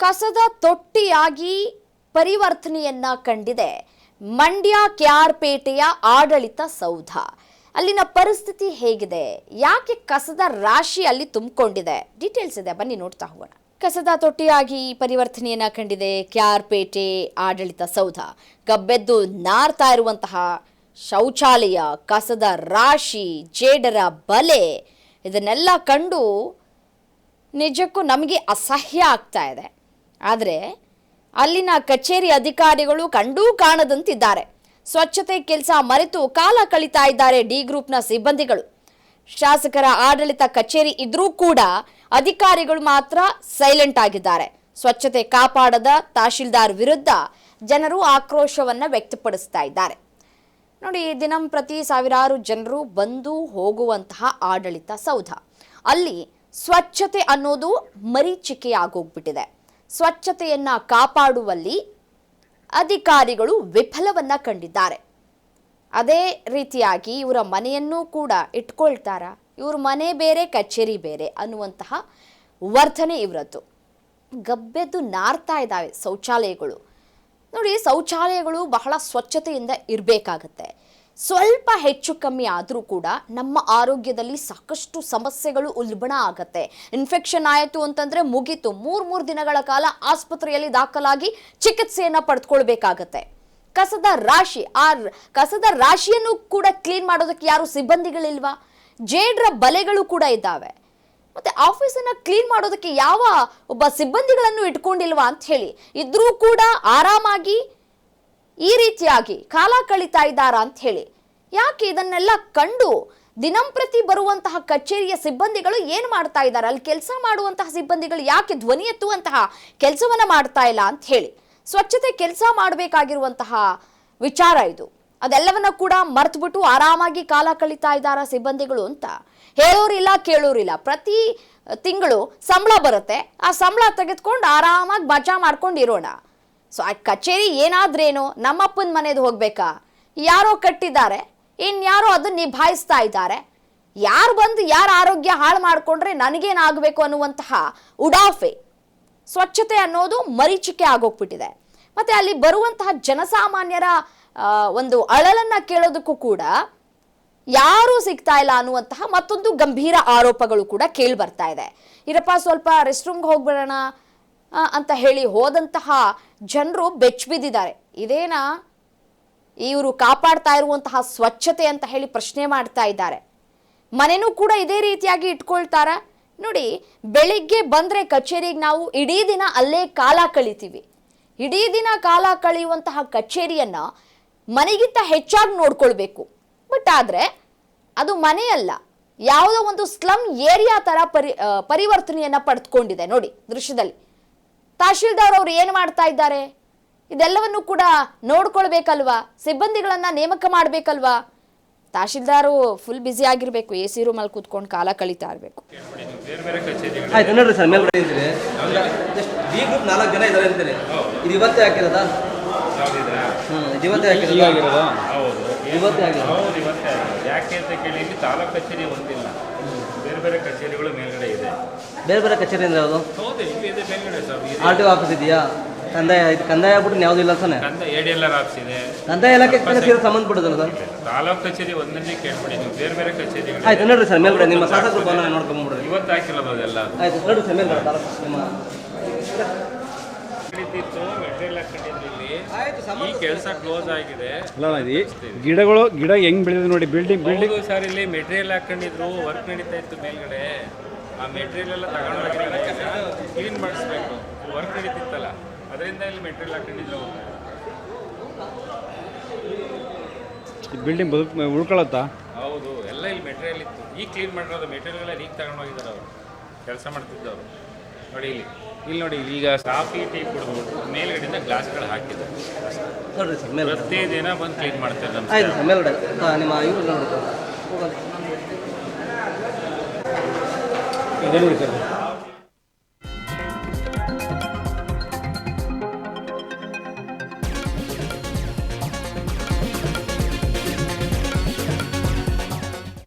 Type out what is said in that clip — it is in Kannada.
ಕಸದ ತೊಟ್ಟಿಯಾಗಿ ಪರಿವರ್ತನೆಯನ್ನ ಕಂಡಿದೆ ಮಂಡ್ಯ ಕೆಆರ್ಪೇಟೆಯ ಆಡಳಿತ ಸೌಧ. ಅಲ್ಲಿನ ಪರಿಸ್ಥಿತಿ ಹೇಗಿದೆ, ಯಾಕೆ ಕಸದ ರಾಶಿ ಅಲ್ಲಿ ತುಂಬಿಕೊಂಡಿದೆ, ಡೀಟೇಲ್ಸ್ ಇದೆ, ಬನ್ನಿ ನೋಡ್ತಾ ಹೋಗೋಣ. ಕಸದ ತೊಟ್ಟಿಯಾಗಿ ಪರಿವರ್ತನೆಯನ್ನ ಕಂಡಿದೆ ಕೆಆರ್ಪೇಟೆ ಆಡಳಿತ ಸೌಧ. ಗಬ್ಬೆದ್ದು ನಾರ್ತಾ ಇರುವಂತಹ ಶೌಚಾಲಯ, ಕಸದ ರಾಶಿ, ಜೇಡರ ಬಲೆ, ಇದನ್ನೆಲ್ಲ ಕಂಡು ನಿಜಕ್ಕೂ ನಮಗೆ ಅಸಹ್ಯ ಆಗ್ತಾ ಇದೆ. ಆದರೆ ಅಲ್ಲಿನ ಕಚೇರಿ ಅಧಿಕಾರಿಗಳು ಕಂಡೂ ಕಾಣದಂತಿದ್ದಾರೆ. ಸ್ವಚ್ಛತೆ ಕೆಲಸ ಮರೆತು ಕಾಲ ಕಳೀತಾ ಇದ್ದಾರೆ ಡಿ ಗ್ರೂಪ್ನ ಸಿಬ್ಬಂದಿಗಳು. ಶಾಸಕರ ಆಡಳಿತ ಕಚೇರಿ ಇದ್ರೂ ಕೂಡ ಅಧಿಕಾರಿಗಳು ಮಾತ್ರ ಸೈಲೆಂಟ್ ಆಗಿದ್ದಾರೆ. ಸ್ವಚ್ಛತೆ ಕಾಪಾಡದ ತಹಶೀಲ್ದಾರ್ ವಿರುದ್ಧ ಜನರು ಆಕ್ರೋಶವನ್ನ ವ್ಯಕ್ತಪಡಿಸ್ತಾ ಇದ್ದಾರೆ. ನೋಡಿ, ದಿನಂಪ್ರತಿ ಸಾವಿರಾರು ಜನರು ಬಂದು ಹೋಗುವಂತಹ ಆಡಳಿತ ಸೌಧ, ಅಲ್ಲಿ ಸ್ವಚ್ಛತೆ ಅನ್ನೋದು ಮರೀಚಿಕೆಯಾಗೋಗ್ಬಿಟ್ಟಿದೆ. ಸ್ವಚ್ಛತೆಯನ್ನ ಕಾಪಾಡುವಲ್ಲಿ ಅಧಿಕಾರಿಗಳು ವಿಫಲವನ್ನ ಕಂಡಿದ್ದಾರೆ. ಅದೇ ರೀತಿಯಾಗಿ ಇವರ ಮನೆಯನ್ನೂ ಕೂಡ ಇಟ್ಕೊಳ್ತಾರ, ಇವ್ರ ಮನೆ ಬೇರೆ ಕಚೇರಿ ಬೇರೆ ಅನ್ನುವಂತಹ ವರ್ತನೆ ಇವರದ್ದು. ಗಬ್ಬೆದ್ದು ನಾರ್ತಾ ಇದ್ದಾವೆ ಶೌಚಾಲಯಗಳು. ನೋಡಿ, ಶೌಚಾಲಯಗಳು ಬಹಳ ಸ್ವಚ್ಛತೆಯಿಂದ ಇರಬೇಕಾಗತ್ತೆ. ಸ್ವಲ್ಪ ಹೆಚ್ಚು ಕಮ್ಮಿ ಆದರೂ ಕೂಡ ನಮ್ಮ ಆರೋಗ್ಯದಲ್ಲಿ ಸಾಕಷ್ಟು ಸಮಸ್ಯೆಗಳು ಉಲ್ಬಣ ಆಗತ್ತೆ. ಇನ್ಫೆಕ್ಷನ್ ಆಯಿತು ಅಂತಂದರೆ ಮುಗೀತು, ಮೂರು ದಿನಗಳ ಕಾಲ ಆಸ್ಪತ್ರೆಯಲ್ಲಿ ದಾಖಲಾಗಿ ಚಿಕಿತ್ಸೆಯನ್ನು ಪಡೆದುಕೊಳ್ಬೇಕಾಗತ್ತೆ. ಕಸದ ರಾಶಿಯನ್ನು ಕೂಡ ಕ್ಲೀನ್ ಮಾಡೋದಕ್ಕೆ ಯಾರು ಸಿಬ್ಬಂದಿಗಳಿಲ್ವಾ? ಜೇಡ್ರ ಬಲೆಗಳು ಕೂಡ ಇದ್ದಾವೆ. ಮತ್ತೆ ಆಫೀಸನ್ನು ಕ್ಲೀನ್ ಮಾಡೋದಕ್ಕೆ ಯಾವ ಒಬ್ಬ ಸಿಬ್ಬಂದಿಗಳನ್ನು ಇಟ್ಕೊಂಡಿಲ್ವಾ ಅಂತ ಹೇಳಿ, ಇದ್ರೂ ಕೂಡ ಆರಾಮಾಗಿ ಈ ರೀತಿಯಾಗಿ ಕಾಲ ಕಳೀತಾ ಇದ್ದಾರಾ ಅಂತ ಹೇಳಿ. ಯಾಕೆ ಇದನ್ನೆಲ್ಲ ಕಂಡು ದಿನಂಪ್ರತಿ ಬರುವಂತಹ ಕಚೇರಿಯ ಸಿಬ್ಬಂದಿಗಳು ಏನು ಮಾಡ್ತಾ ಇದ್ದಾರೆ, ಅಲ್ಲಿ ಕೆಲಸ ಮಾಡುವಂತಹ ಸಿಬ್ಬಂದಿಗಳು ಯಾಕೆ ಧ್ವನಿ ಎತ್ತುವಂತಹ ಕೆಲಸವನ್ನ ಮಾಡ್ತಾ ಇಲ್ಲ ಅಂತ ಹೇಳಿ. ಸ್ವಚ್ಛತೆ ಕೆಲಸ ಮಾಡಬೇಕಾಗಿರುವಂತಹ ವಿಚಾರ ಇದು. ಅದೆಲ್ಲವನ್ನ ಕೂಡ ಮರೆತುಬಿಟ್ಟು ಆರಾಮಾಗಿ ಕಾಲ ಕಳೀತಾ ಇದ್ದಾರ ಸಿಬ್ಬಂದಿಗಳು ಅಂತ ಹೇಳೋರಿಲ್ಲ, ಕೇಳೋರಿಲ್ಲ. ಪ್ರತಿ ತಿಂಗಳು ಸಂಬಳ ಬರುತ್ತೆ, ಆ ಸಂಬಳ ತೆಗೆದುಕೊಂಡು ಆರಾಮಾಗಿ ಮಜಾ ಮಾಡ್ಕೊಂಡು ಇರೋಣ. ಸೊ ಆ ಕಚೇರಿ ಏನಾದ್ರೇನು, ನಮ್ಮಪ್ಪನ ಮನೆದು ಹೋಗ್ಬೇಕಾ? ಯಾರೋ ಕಟ್ಟಿದ್ದಾರೆ, ಇನ್ಯಾರೋ ಅದನ್ನ ನಿಭಾಯಿಸ್ತಾ ಇದ್ದಾರೆ. ಯಾರು ಬಂದು ಯಾರ ಆರೋಗ್ಯ ಹಾಳು ಮಾಡಿಕೊಂಡ್ರೆ ನನಗೇನಾಗಬೇಕು ಅನ್ನುವಂತಹ ಉಡಾಫೆ. ಸ್ವಚ್ಛತೆ ಅನ್ನೋದು ಮರೀಚಿಕೆ ಆಗೋಗ್ಬಿಟ್ಟಿದೆ. ಮತ್ತೆ ಅಲ್ಲಿ ಬರುವಂತಹ ಜನಸಾಮಾನ್ಯರ ಒಂದು ಅಳಲನ್ನ ಕೇಳೋದಕ್ಕೂ ಕೂಡ ಯಾರೂ ಸಿಗ್ತಾ ಇಲ್ಲ ಅನ್ನುವಂತಹ ಮತ್ತೊಂದು ಗಂಭೀರ ಆರೋಪಗಳು ಕೂಡ ಕೇಳಿ ಬರ್ತಾ ಇದೆ. ಇರಪ್ಪ ಸ್ವಲ್ಪ ರೆಸ್ಟ್ ರೂಮ್ಗೆ ಹೋಗ್ಬಿಡೋಣ ಅಂತ ಹೇಳಿ ಹೋದಂತಹ ಜನರು ಬೆಚ್ಚಿಬಿದ್ದಿದ್ದಾರೆ. ಇದೇನಾ ಇವರು ಕಾಪಾಡ್ತಾ ಇರುವಂತಹ ಸ್ವಚ್ಛತೆ ಅಂತ ಹೇಳಿ ಪ್ರಶ್ನೆ ಮಾಡ್ತಾ ಇದ್ದಾರೆ. ಮನೆನೂ ಕೂಡ ಇದೇ ರೀತಿಯಾಗಿ ಇಟ್ಕೊಳ್ತಾರ. ನೋಡಿ, ಬೆಳಿಗ್ಗೆ ಬಂದರೆ ಕಚೇರಿಗೆ ನಾವು ಇಡೀ ದಿನ ಅಲ್ಲೇ ಕಾಲ ಕಳಿತೀವಿ. ಇಡೀ ದಿನ ಕಾಲ ಕಳೆಯುವಂತಹ ಕಚೇರಿಯನ್ನ ಮನೆಗಿಂತ ಹೆಚ್ಚಾಗಿ ನೋಡ್ಕೊಳ್ಬೇಕು. ಬಟ್ ಆದರೆ ಅದು ಮನೆಯಲ್ಲ, ಯಾವುದೋ ಒಂದು ಸ್ಲಮ್ ಏರಿಯಾ ತರ ಪರಿವರ್ತನೆಯನ್ನ ಪಡೆದುಕೊಂಡಿದೆ. ನೋಡಿ ದೃಶ್ಯದಲ್ಲಿ ತಹಶೀಲ್ದಾರ್ ಅವರು ಏನು ಮಾಡ್ತಾ ಇದ್ದಾರೆ, ಇದೆಲ್ಲವನ್ನು ಕೂಡ ನೋಡ್ಕೊಳ್ಬೇಕಲ್ವಾ, ಸಿಬ್ಬಂದಿಗಳನ್ನ ನೇಮಕ ಮಾಡ್ಬೇಕಲ್ವಾ. ತಹಶೀಲ್ದಾರು ಫುಲ್ ಬ್ಯುಸಿ ಆಗಿರ್ಬೇಕು, ಎ ಸಿ ರೂಮಲ್ಲಿ ಕೂತ್ಕೊಂಡು ಕಾಲ ಕಳೀತಾ ಇರಬೇಕು. ಆಯ್ತು ನೋಡ್ರಿ ಸರ್, ಮೇಲ್ಗಡೆ ಇದ್ರೆ ಡಿ ಗ್ರೂಪ್ 4 ಜನ ಇದ್ದಾರೆ ಅಂತಾರೆ. ಇದು ಇವತ್ತೇ ಹಾಕಿರೋದಾ? ಇವತ್ತೇ ಹಾಕಿರೋದಾ? ಹೌದು, ಇವತ್ತೇ ಹಾಕಿರೋದು. ಯಾಕೆ ಅಂತ ಕೇಳಿ, ಇಲ್ಲಿ ತಾಲೂಕು ಕಚೇರಿ ಒಂದಿಲ್ಲ, ಬೇರೆ ಬೇರೆ ಕಚೇರಿಗಳು ಮೇಲ್ಗಡೆ ಇದೆ. ಬೇರೆ ಬೇರೆ ಕಚೇರಿ ಅಂದ್ರೆ ಯಾವುದು? ಹೌದು, ಇಲ್ಲಿ ಇದೆ ಮೇಲ್ಗಡೆ sir. R T O office ಇದೆಯಾ? ಕಂದಾಯ ಆಗ್ಬಿಟ್ಟು ಯಾವ್ದು ಇಲ್ಲ ಸರ್. ADLR ಆಫೀಸ್ ಇದೆ. ಕಂದಾಯ ಇಲಾಖೆ ಸಂಬಂಧಪಟ್ಟದಲ್ಲ ಸರ್. ತಾಲೂಕು ಕಚೇರಿ ಒಂದನ್ನೇ ಕೇಳ್ಬಿಡಿ, ನೀವು ಬೇರೆ ಬೇರೆ ಕಚೇರಿಗಳು. ಆಯ್ತು ನೋಡ್ರಿ ಸರ್, ಮೇಲ್ಗಡೆ ನಿಮ್ಮ ಶಾಸಕರು ಬಂದು ನೋಡ್ಕೊಂಡ್ಬಿಡ್ರಿ. ಇವತ್ತು ಹಾಕಿರೋದು ಅದೆಲ್ಲ. ಆಯ್ತು ನೋಡ್ರಿ ಸರ್, ಮೇಲ್ಗಡೆ ನಿಮ್ಮ ಮೆಟೀರಿಯಲ್ ಹಾಕೊಂಡಿದ್ರು ಇಲ್ಲಿ. ಈ ಕೆಲಸ ಕ್ಲೋಸ್ ಆಗಿದೆ. ಗಿಡ ಹೆಂಗ್ ಬೆಳೆದಿದೆ ನೋಡಿ. ಬಿಲ್ಡಿಂಗ್ ಸರ್, ಇಲ್ಲಿ ಮೆಟೀರಿಯಲ್ ಹಾಕೊಂಡಿದ್ರು, ವರ್ಕ್ ನಡೀತಾ ಇತ್ತು ಮೇಲ್ಗಡೆ. ಆ ಮೆಟೀರಿಯಲ್ ಎಲ್ಲ ತಗೊಂಡೋಗಿ ಕ್ಲೀನ್ ಮಾಡಿಸ್ಬೇಕು, ವರ್ಕ್ ನಡೀತಿತ್ತಲ್ಲ, ಅದರಿಂದ ಇಲ್ಲಿ ಮೆಟೀರಿಯಲ್ ಹಾಕೊಂಡಿದ್ರು. ಬಿಲ್ಡಿಂಗ್ ಉಳ್ಕೊಳತ್ತಾ? ಹೌದು, ಎಲ್ಲ ಇಲ್ಲಿ ಮೆಟೀರಿಯಲ್ ಇತ್ತು. ಈಗ ಕ್ಲೀನ್ ಮಾಡಿರೋದು ಮೆಟೀರಿಯಲ್ ಎಲ್ಲ ಈಗ ತಗೊಂಡೋಗಿದ್ದಾರೆ ಅವರು, ಕೆಲಸ ಮಾಡ್ತಿದ್ದವರು. ನೋಡಿ ಇಲ್ಲಿ ನೋಡಿ, ಈಗ ಕಾಫಿ ಟೀ ಕುಡಿದ್ಬಿಟ್ಟು ಮೇಲ್ಗಡೆಯಿಂದ ಗ್ಲಾಸ್ಗಳು ಹಾಕಿದ್ದಾರೆ. ನೋಡ್ರಿ ಸರ್, ಮೇಲೆ ಪ್ರತಿ ದಿನ ಬಂದು ಕ್ಲೀನ್ ಮಾಡ್ತಾರೆ ನಮ್ಮ. ಆಯ್ತು ಸರ್, ಮೇಲ್ಗಡೆ ನಿಮ್ಮ ಇವ್ರು ನೋಡಿ ಇದೆ ನೋಡಿ ಸರ್.